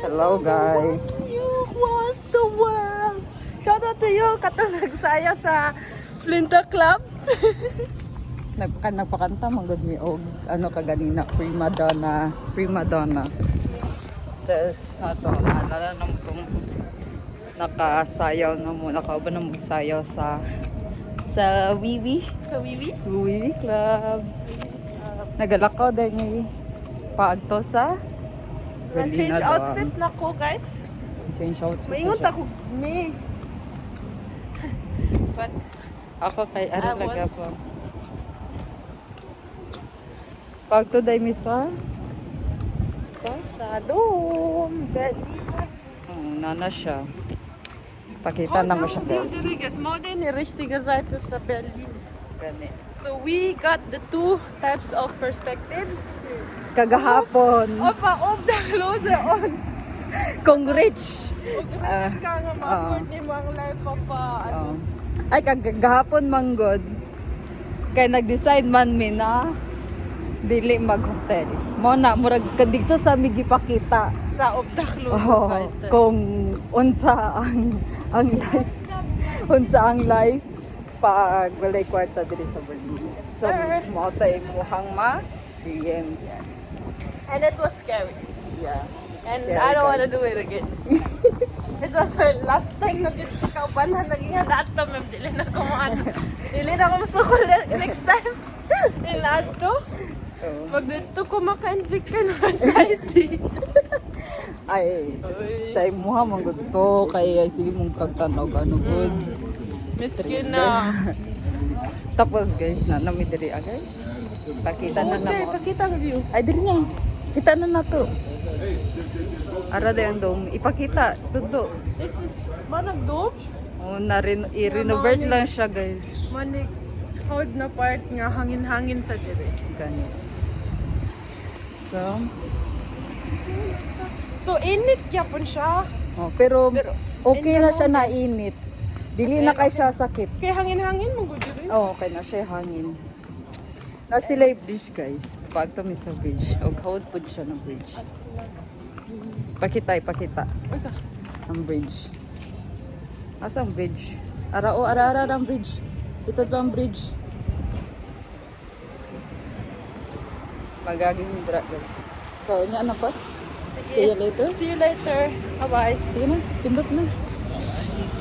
Hello guys. You was the world. Shout out to you, katong nagsaya sa Flinta Club. Nagpakanta magod mi og ano kaganina prima donna. Tapos ato naalala na mo tong nakasayaw na mo nakauban na mo sayaw sa Wiwi Sa Wiwi. Wiwi Club. Nagalakaw dahil may paagto sa Change Berlina outfit na ko, guys. Change outfit. Maingon na siya. ako me. But Ako kay I Aralaga was- po. Pagto dahil mi sa sa dome. nana siya. Pakita na mo siya guys. Guys, mo din ni richtige Seite sa Berlin. Gani. So we got the two types of perspectives. Kagahapon, Opa, the close on. kung rich. Ug rich ka nga ma-afford ni mo ang life pa ano. Ay, kagahapon manggod. Kay nag-decide man mi na dili mag-hotel. Mo na, murag kadito sa migipakita. Sa the close Oh, Seite. kung unsa ang life. Unsa ang life pag walay kwarta diri sa Berlin. So, sir. mo tay muhang ma-experience. And it was scary. Yeah. And scary, I don't want to guys. do it again. It was my last time na dito sa kaubanan. Naging hanato, ma'am. Dili na ko maano. Dili na ko masukol next time. Hanato. Oo. Pag dito ko maka-invict ka ng anxiety. Ay, sa imuha man gud to kay sige mong kagtanaw ano good. Miskin na. Tapos guys, na nami diri agay. Pakita na na Okay, mo. pakita ang view. Ay diri na. Kita na na to. Ara de ang dome. Ipakita tudo. This is manag dome. Oh, i-renovate lang siya guys. Manig hard na part nga hangin-hangin sa dire. Gani. So, init gyapon siya. pero Pero, okay na siya na init. Dili na kay siya sakit. Kaya hangin-hangin mo gud dire. Oo, okay na siya hangin. Na sila yung bridge guys. Pag mi sa bridge. Og hold po siya ng bridge. Ipakita. Asa? Ang bridge. Asa ang bridge? Ara ang bridge. Ito to ang bridge. Magaging hindra guys. So, nya na pa. See you later. See you later. Bye-bye. Sige na, pindot na.